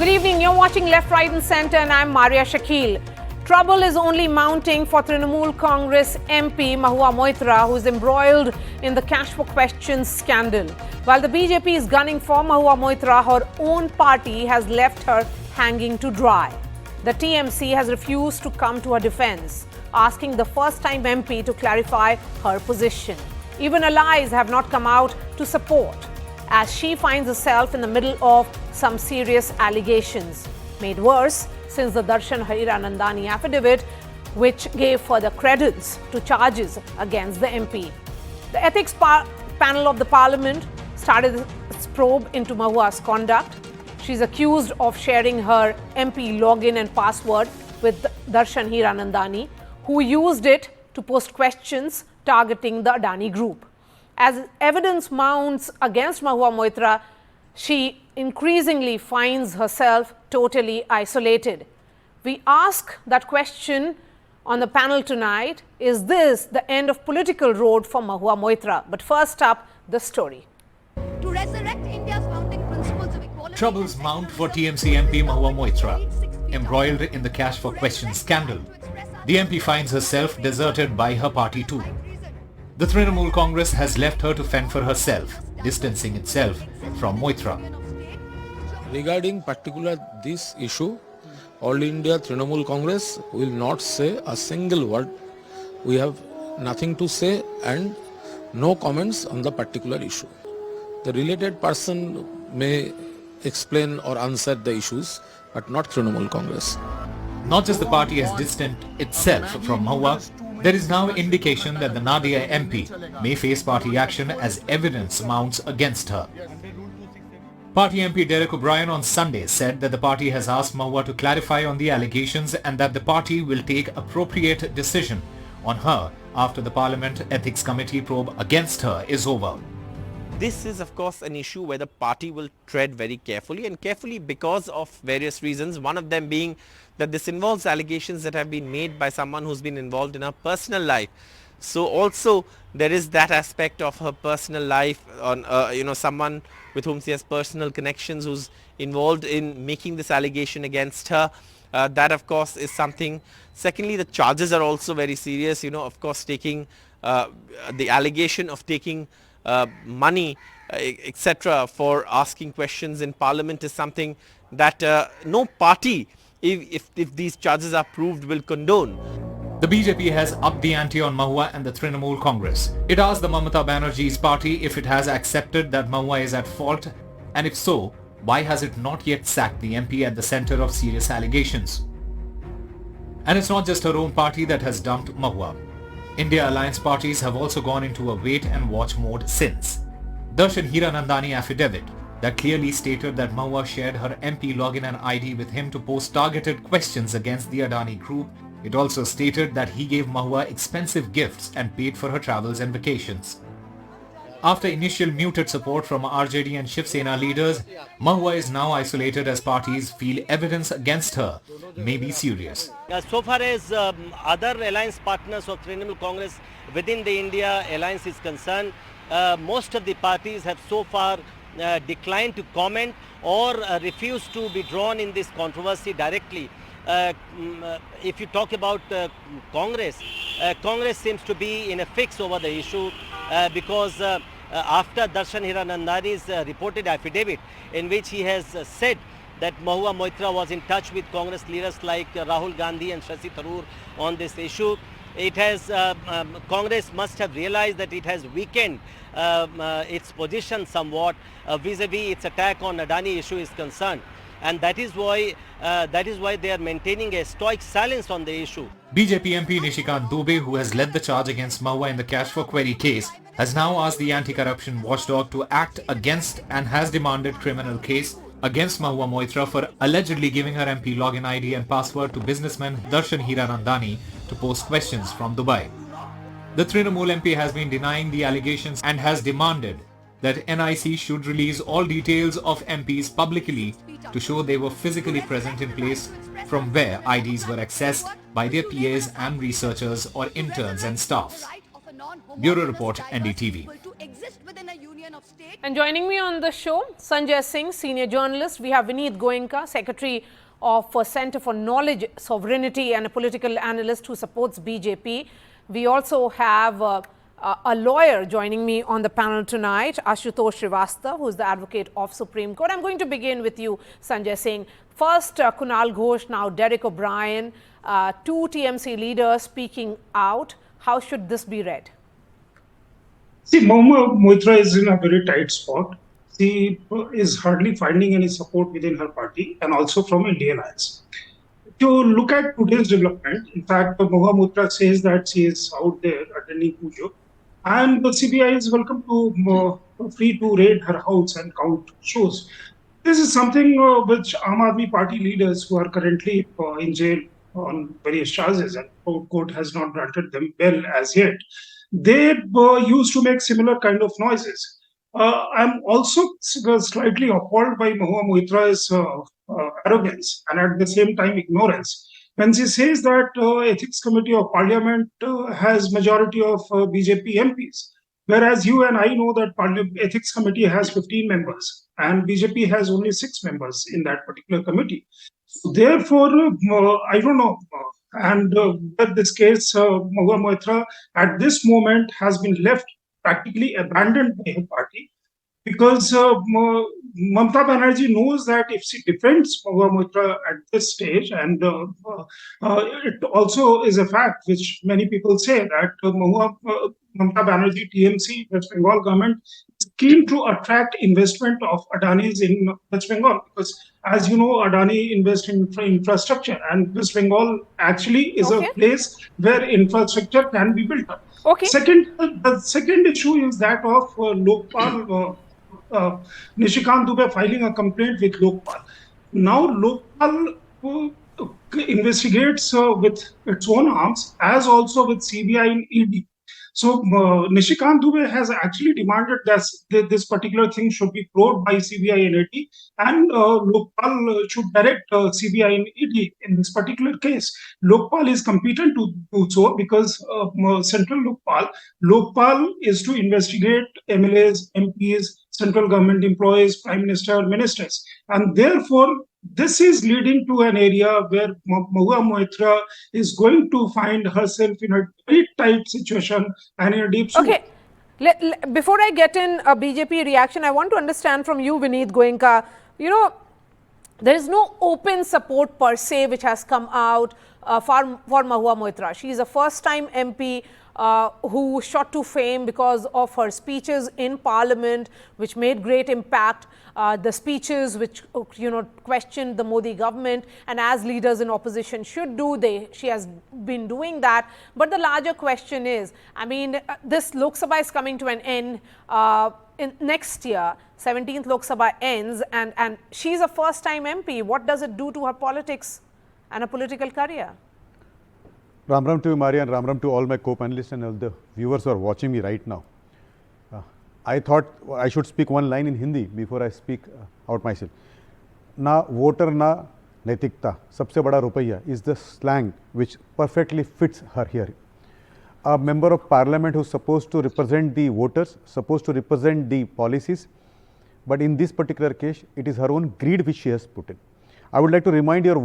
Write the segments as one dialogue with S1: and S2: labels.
S1: Good evening, you're watching Left, Right and Centre and I'm Maria Shakil. Trouble is only mounting for Trinamool Congress MP Mahua Moitra, who is embroiled in the cash for questions scandal. While the BJP is gunning for Mahua Moitra, her own party has left her hanging to dry. The TMC has refused to come to her defence, asking the first-time MP to clarify her position. Even allies have not come out to support, as she finds herself in the middle of some serious allegations, made worse since the Darshan Hiranandani affidavit, which gave further credence to charges against the MP. The ethics panel of the parliament started its probe into Mahua's conduct. She's accused of sharing her MP login and password with Darshan Hiranandani, who used it to post questions targeting the Adani group. As evidence mounts against Mahua Moitra, she increasingly finds herself totally isolated. We ask that question on the panel tonight: is this the end of political road for Mahua Moitra? But first up, the story.
S2: To resurrect India's founding principles of equality.
S3: Troubles mount for TMC MP Mahua Moitra, embroiled in the cash for questions scandal. The MP finds herself deserted by her party too. The Trinamool Congress has left her to fend for herself, distancing itself from Moitra.
S4: Regarding particular this issue, All India Trinamool Congress will not say a single word. We have nothing to say and no comments on the particular issue. The related person may explain or answer the issues, but not Trinamool Congress.
S3: Not just the party has distanced itself from Mahua, there is now indication that the Nadia MP may face party action as evidence mounts against her. Party MP Derek O'Brien on Sunday said that the party has asked Mahua to clarify on the allegations and that the party will take appropriate decision on her after the Parliament Ethics Committee probe against her is over.
S5: This is of course an issue where the party will tread very carefully, and carefully because of various reasons, one of them being that this involves allegations that have been made by someone who's been involved in her personal life. So also there is that aspect of her personal life on someone with whom she has personal connections who's involved in making this allegation against her. That of course is something. Secondly, the charges are also very serious, of course taking the allegation of taking money, etc. for asking questions in Parliament is something that no party, if these charges are proved, will condone.
S3: The BJP has upped the ante on Mahua and the Trinamool Congress. It asked the Mamata Banerjee's party if it has accepted that Mahua is at fault, and if so, why has it not yet sacked the MP at the centre of serious allegations? And it's not just her own party that has dumped Mahua. India alliance parties have also gone into a wait-and-watch mode since. Darshan Hiranandani affidavit that clearly stated that Mahua shared her MP login and ID with him to post targeted questions against the Adani group. It also stated that he gave Mahua expensive gifts and paid for her travels and vacations. After initial muted support from RJD and Shiv Sena leaders, Mahua is now isolated as parties feel evidence against her may be serious.
S6: So far as other alliance partners of Trinamool Congress within the India alliance is concerned, most of the parties have so far declined to comment or refused to be drawn in this controversy directly. If you talk about Congress, Congress seems to be in a fix over the issue because after Darshan Hiranandani's reported affidavit in which he has said that Mahua Moitra was in touch with Congress leaders like Rahul Gandhi and Shashi Tharoor on this issue, it has Congress must have realized that it has weakened its position somewhat vis-a-vis its attack on Adani issue is concerned. And that is why they are maintaining a stoic silence on the issue.
S3: BJP MP Nishikant Dubey, who has led the charge against Mahua in the cash for query case, has now asked the anti-corruption watchdog to act against and has demanded criminal case against Mahua Moitra for allegedly giving her MP login ID and password to businessman Darshan Hiranandani to post questions from Dubai. The Trinamool MP has been denying the allegations and has demanded that NIC should release all details of MPs publicly to show they were physically present in place from where IDs were accessed by their PAs and researchers or interns and staffs. Bureau Report, NDTV.
S2: To exist within a union of states
S1: And joining me on the show, Sanjay Singh, senior journalist. We have Vineet Goenka, secretary of Center for Knowledge, Sovereignty, and a political analyst who supports BJP. We also have a lawyer joining me on the panel tonight, Ashutosh Srivastava, who is the advocate of Supreme Court. I'm going to begin with you, Sanjay Singh. First, Kunal Ghosh, now Derek O'Brien, two TMC leaders speaking out. How should this be read?
S7: See, Mahua Moitra is in a very tight spot. She is hardly finding any support within her party and also from Indian allies. To look at today's development, in fact, Mahua Moitra says that she is out there attending pujo, and the CBI is welcome to free to raid her house and count shows. This is something which Aam Aadmi Party leaders who are currently in jail on various charges, and court has not granted them bail as yet. They used to make similar kind of noises. I'm also slightly appalled by Mahua Moitra's arrogance and at the same time ignorance. When she says that Ethics Committee of Parliament has majority of BJP MPs, whereas you and I know that Ethics Committee has 15 members and BJP has only 6 members in that particular committee. So therefore, I don't know. And with this case, Mahua Moitra at this moment has been left practically abandoned by her party because Mamata Banerjee knows that if she defends Mahua Moitra at this stage, and it also is a fact which many people say that Mamata Banerjee, TMC, West Bengal government is keen to attract investment of Adani's in West Bengal because, as you know, Adani invests in infrastructure, and West Bengal actually is a place where infrastructure can be built up. The second issue is that of Lokpal, Nishikant Dubey filing a complaint with Lokpal. Now Lokpal investigates with its own arms, as also with CBI and ED. So Nishikant Dubey has actually demanded that this particular thing should be probed by CBI and ED, and Lokpal should direct CBI and ED in this particular case. Lokpal is competent to do so because Central Lokpal is to investigate MLAs, MPs, central government employees, prime minister, ministers, and therefore this is leading to an area where Mahua Moitra is going to find herself in a very tight situation and in a deep soup.
S1: Okay. Before I get in a BJP reaction, I want to understand from you, Vineet Goenka, you know, there is no open support per se which has come out for Mahua Moitra. She is a first-time MP who shot to fame because of her speeches in Parliament, which made great impact. The speeches which questioned the Modi government, and as leaders in opposition should do, she has been doing that. But the larger question is, I mean, this Lok Sabha is coming to an end in next year. 17th Lok Sabha ends, and she's a first-time MP. What does it do to her politics and a political career?
S8: Ram Ram to you, Maria, and Ram Ram to all my co-panelists and all the viewers who are watching me right now. I thought I should speak one line in Hindi before I speak out myself. Na voter na naitikta, sabse bada rupaiya is the slang which perfectly fits her here. A member of parliament who is supposed to represent the voters, supposed to represent the policies, but in this particular case, it is her own greed which she has put in. I would like to remind your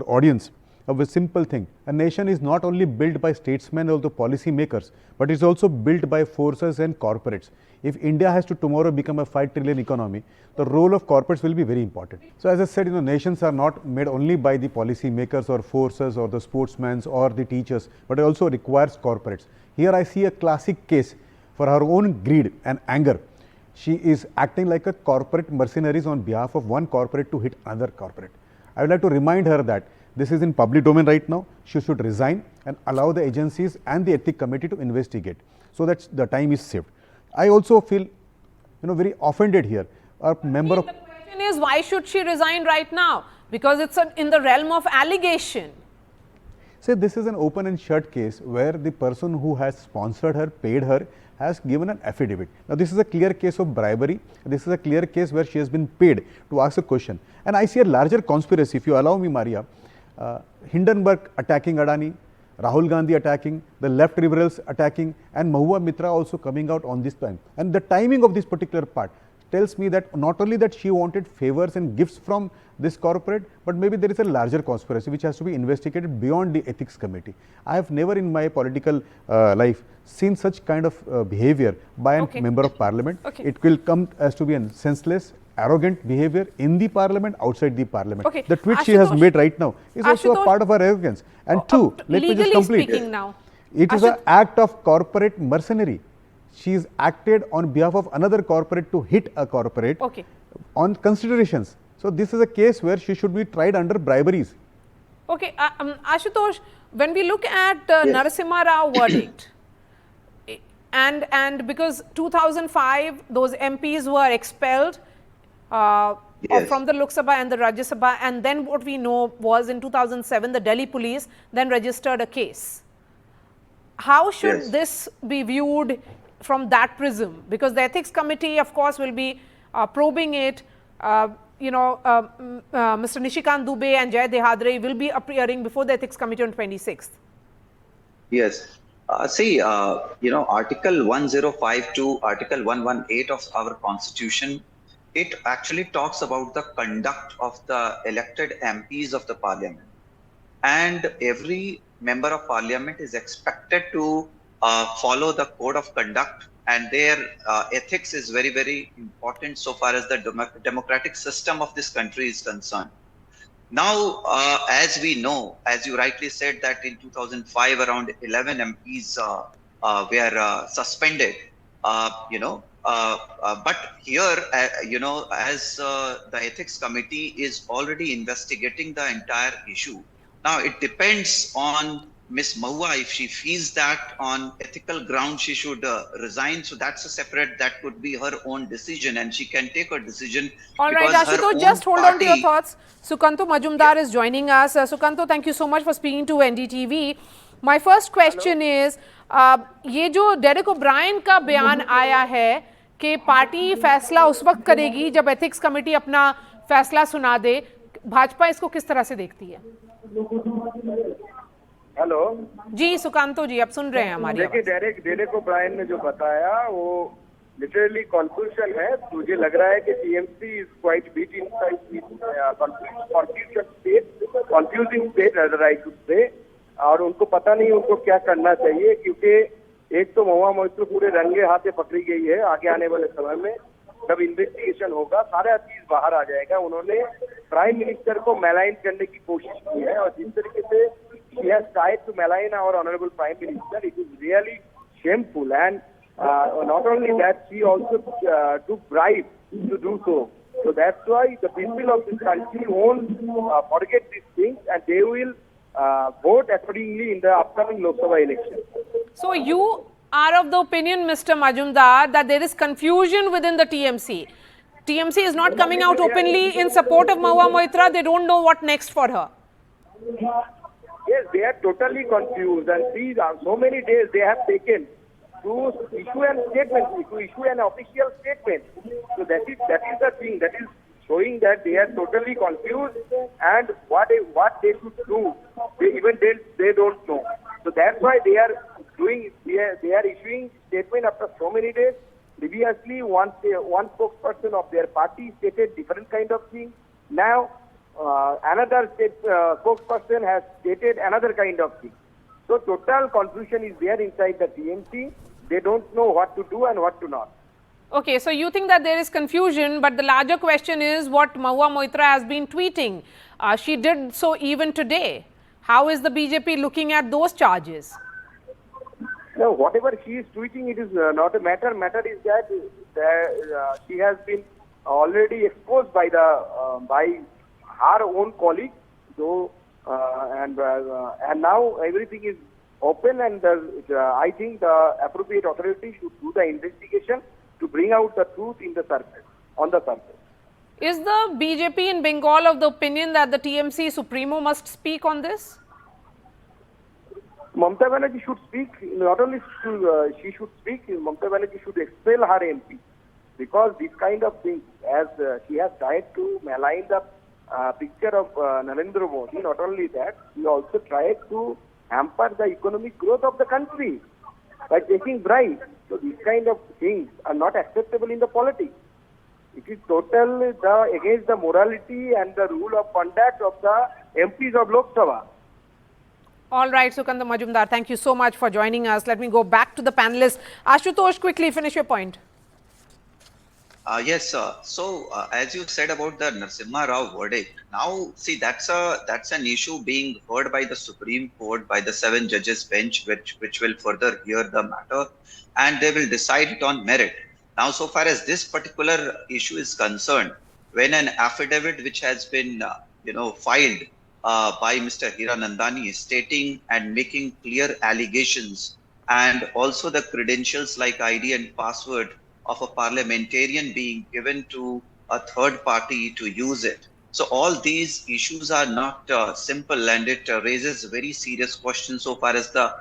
S8: audience of a simple thing. A nation is not only built by statesmen or the policy makers, but it's also built by forces and corporates. If India has to tomorrow become a 5 trillion economy, the role of corporates will be very important. So as I said, nations are not made only by the policy makers or forces or the sportsmen or the teachers, but it also requires corporates. Here I see a classic case for her own greed and anger. She is acting like a corporate mercenaries on behalf of one corporate to hit another corporate. I would like to remind her that this is in public domain right now. She should resign and allow the agencies and the ethics committee to investigate so that the time is saved. I also feel, very offended here. A member of...
S1: The question is, why should she resign right now? Because it's in the realm of allegation.
S8: Say, this is an open and shut case where the person who has sponsored her, paid her, has given an affidavit. Now, this is a clear case of bribery. This is a clear case where she has been paid to ask a question. And I see a larger conspiracy, if you allow me, Maria. Hindenburg attacking Adani, Rahul Gandhi attacking, the left liberals attacking, and Mahua Moitra also coming out on this time. And the timing of this particular part tells me that not only that she wanted favors and gifts from this corporate, but maybe there is a larger conspiracy which has to be investigated beyond the ethics committee. I have never in my political life seen such kind of behavior by a member of parliament. It will come as to be a senseless, arrogant behavior in the parliament, outside the parliament. The tweet she has made right now is also a part of her arrogance. And two, let me just complete.
S1: Now,
S8: it is an act of corporate mercenary. She is acted on behalf of another corporate to hit a corporate on considerations. So this is a case where she should be tried under briberies.
S1: Okay, Ashutosh, when we look at Narasimha Rao verdict, and because 2005 those MPs were expelled from the Lok Sabha and the Rajya Sabha, and then what we know was in 2007 the Delhi police then registered a case. How should this be viewed from that prism? Because the ethics committee of course will be probing it. Mr. Nishikant Dubey and Jay Dehadre will be appearing before the ethics committee on 26th.
S9: Yes. Article 105 to Article 118 of our Constitution, it actually talks about the conduct of the elected MPs of the Parliament. And every member of Parliament is expected to follow the code of conduct, and their ethics is very, very important so far as the democratic system of this country is concerned. Now, as we know, as you rightly said, that in 2005 around 11 MPs were suspended, but here, as the ethics committee is already investigating the entire issue. Now, it depends on Ms. Mahua. If she feels that on ethical grounds she should resign, so that's a separate, that could be her own decision, and she can take her decision.
S1: All right, Ashutosh, just hold on to your thoughts. Sukanto Majumdar is joining us. Sukanto, thank you so much for speaking to NDTV. My first question is, ये जो Derek O'Brien का बयान आया है कि party फैसला उस वक्त करेगी जब एथिक्स कमेटी अपना फैसला सुना दे, भाजपा इसको किस तरह से देखती है?
S10: हेलो
S1: जी सुकांतो जी, आप सुन रहे हैं हमारी आवाज़।
S10: देखिए, डेरेक ओब्रायन ने जो बताया वो लिटरली कन्फ्यूजन है। मुझे लग रहा है कि TMC is quite beat inside confusing state other I should say, और उनको पता नहीं उनको क्या करना चाहिए, क्योंकि एक तो महुआ मोइत्रा पूरे रंगे हाथे पकड़ी गई है। आगे आने वाले समय में जब इन्वेस्टिगेशन होगा सारा चीज बाहर आ जाएगा। उन्होंने प्राइम मिनिस्टर को मैलाइन करने की कोशिश की है, और जिस तरीके से she has tried to malign our honorable prime minister, it is really shameful. And not only that, she also took bribes to do so. So that's why the people of this country won't forget these things, and they will vote accordingly in the upcoming Lok Sabha election.
S1: So you are of the opinion, Mr. Majumdar, that there is confusion within the TMC. TMC is not coming out openly in support of Mahua Moitra. They don't know what next for her.
S10: Yes, they are totally confused, and see, so many days they have taken to issue an statement, to issue an official statement. So that is the thing that is showing that they are totally confused, and what they should do, they don't know. So that's why they are issuing statement after so many days. Previously, one spokesperson of their party stated different kind of thing. Now, another spokesperson has stated another kind of thing. So total confusion is there inside the TMC. They don't know what to do and what to not.
S1: Okay, so you think that there is confusion, but the larger question is what Mahua Moitra has been tweeting. She did so even today. How is the BJP looking at those charges?
S10: No, whatever she is tweeting, it is not a matter. Matter is that she has been already exposed by her own colleague, and now everything is open, and I think the appropriate authority should do the investigation to bring out the truth on the surface.
S1: Is the BJP in Bengal of the opinion that the TMC Supremo must speak on this?
S10: Mamata Banerjee should speak. Not only she should speak, Mamata Banerjee should expel her MP, because this kind of things, as she has tried to malign the picture of Narendra Modi. Not only that, he also tried to hamper the economic growth of the country by taking bribes. So these kind of things are not acceptable in the politics. It is against the morality and the rule of conduct of the MPs of Lok Sabha.
S1: All right, Sukanda Majumdar, thank you so much for joining us. Let me go back to the panelists. Ashutosh, quickly finish your point.
S9: Yes, sir. So, as you said about the Narasimha Rao verdict, now see that's an issue being heard by the Supreme Court, by the 7 judges bench, which will further hear the matter, and they will decide it on merit. Now, so far as this particular issue is concerned, when an affidavit which has been filed by Mr. Hiranandani stating and making clear allegations, and also the credentials like ID and password of a parliamentarian being given to a third party to use it. So all these issues are not simple, and it raises very serious questions so far as the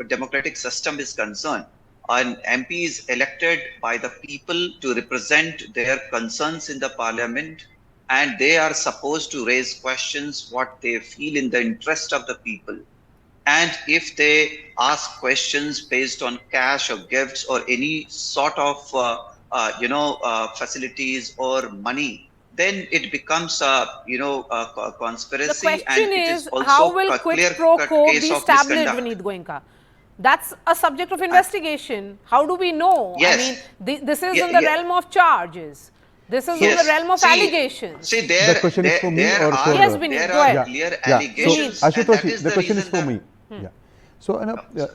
S9: democratic system is concerned. An MP is elected by the people to represent their concerns in the parliament, and they are supposed to raise questions what they feel in the interest of the people. And if they ask questions based on cash or gifts or any sort of facilities or money, then it becomes a conspiracy.
S1: The question
S9: and
S1: is,
S9: it is also
S1: how will
S9: a
S1: quid pro quo
S9: case
S1: be
S9: of
S1: established,
S9: misconduct.
S1: Vineet Goenka? That's a subject of investigation. How do we know?
S9: Yes.
S1: I mean, this is in the realm of charges. This is in the realm of allegations.
S9: See, there,
S8: The question is for me
S9: there
S8: or
S9: are,
S8: for
S1: Yes, Vineet,
S9: there
S1: go
S9: are
S1: ahead.
S9: clear
S8: Yeah.
S9: allegations.
S8: So,
S9: and that
S8: Ashutosh,
S9: is
S8: the question is
S9: reason
S8: for
S9: that-
S8: me. Yeah. So,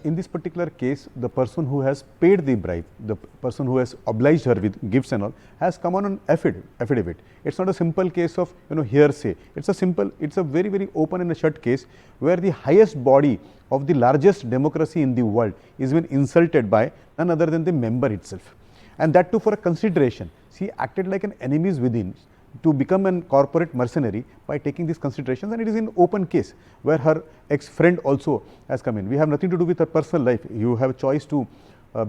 S8: in this particular case, the person who has paid the bribe, the person who has obliged her with gifts and all, has come on an affidavit. It's not a simple case of hearsay. It's a very, very open and a shut case where the highest body of the largest democracy in the world is being insulted by none other than the member itself, and that too for a consideration. She acted like an enemies within to become a corporate mercenary by taking these considerations, and it is an open case where her ex-friend also has come in. We have nothing to do with her personal life. You have a choice to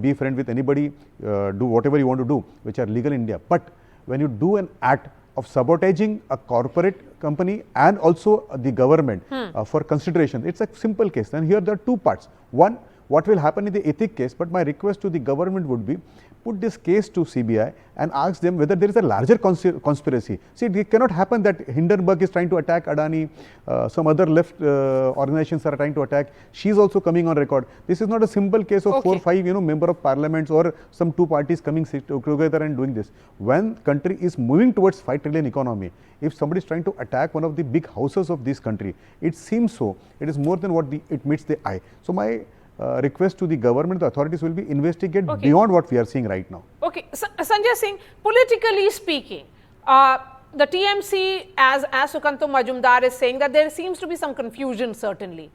S8: be friend with anybody, do whatever you want to do, which are legal in India. But when you do an act of sabotaging a corporate company and also the government for consideration, it's a simple case. And here there are two parts. One, what will happen in the ethic case, but my request to the government would be, put this case to CBI and ask them whether there is a larger conspiracy. See, it cannot happen that Hindenburg is trying to attack Adani, some other left organizations are trying to attack. She is also coming on record. This is not a simple case of 4 or 5 member of parliaments or some 2 parties coming together and doing this. When country is moving towards 5 trillion economy, if somebody is trying to attack one of the big houses of this country, it seems so. It is more than what it meets the eye. So my request to the government, the authorities will be investigate beyond what we are seeing right now.
S1: Okay, Sanjay Singh, politically speaking, the TMC, as Sukanta Majumdar is saying, that there seems to be some confusion certainly.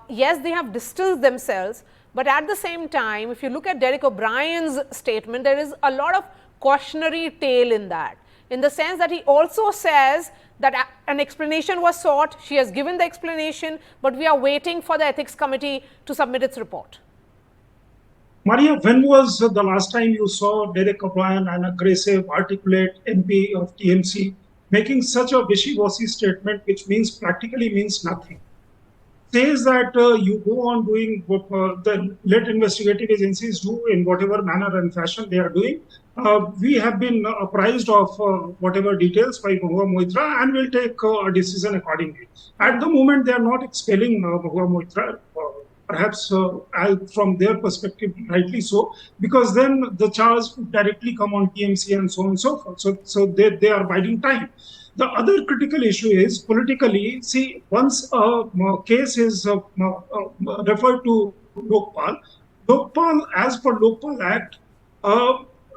S1: Yes, they have distanced themselves, but at the same time, if you look at Derek O'Brien's statement, there is a lot of cautionary tale in that, in the sense that he also says that an explanation was sought, she has given the explanation, but we are waiting for the ethics committee to submit its report.
S7: Maria, when was the last time you saw Derek O'Brien, an aggressive, articulate MP of TMC, making such a wishy-washy statement, which practically means nothing? Says that you go on doing what let investigative agencies do in whatever manner and fashion they are doing. We have been apprised of whatever details by Mahua Moitra, and will take a decision accordingly. At the moment, they are not expelling Mahua Moitra, perhaps from their perspective, rightly so, because then the charge would directly come on TMC and so on and so forth. So they are biding time. The other critical issue is politically, see, once a case is referred to Lokpal, as per Lokpal Act,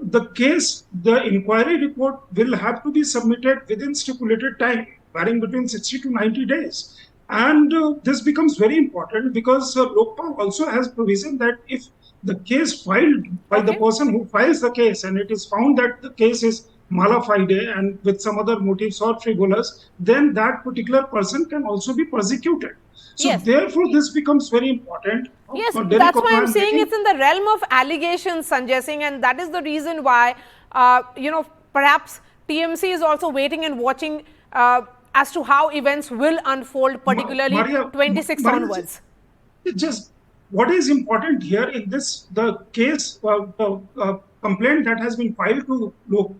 S7: the case, the inquiry report will have to be submitted within stipulated time, varying between 60 to 90 days. And this becomes very important because Lokpal also has provision that if the case filed by the person who files the case and it is found that the case is mala fide and with some other motives or frivolous, then that particular person can also be persecuted. So therefore, this becomes very important.
S1: Yes, that's why I'm saying it's in the realm of allegations, Sanjay Singh, and that is the reason why, perhaps TMC is also waiting and watching as to how events will unfold, particularly
S7: Maria,
S1: 26
S7: Maria,
S1: onwards.
S7: Just what is important here in this, the case, the complaint that has been filed to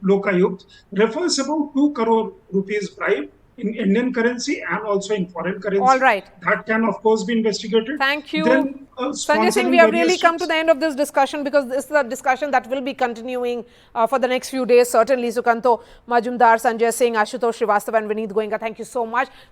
S7: Lokayukt refers about 2 crore rupees bribe in Indian currency and also in foreign currency.
S1: All right.
S7: That can, of course, be investigated.
S1: Thank you.
S7: Then,
S1: Sanjay Singh, we have really come to the end of this discussion, because this is a discussion that will be continuing for the next few days. Certainly, Sukanto Majumdar, Sanjay Singh, Ashutosh Srivastava and Vineet Goenka, thank you so much.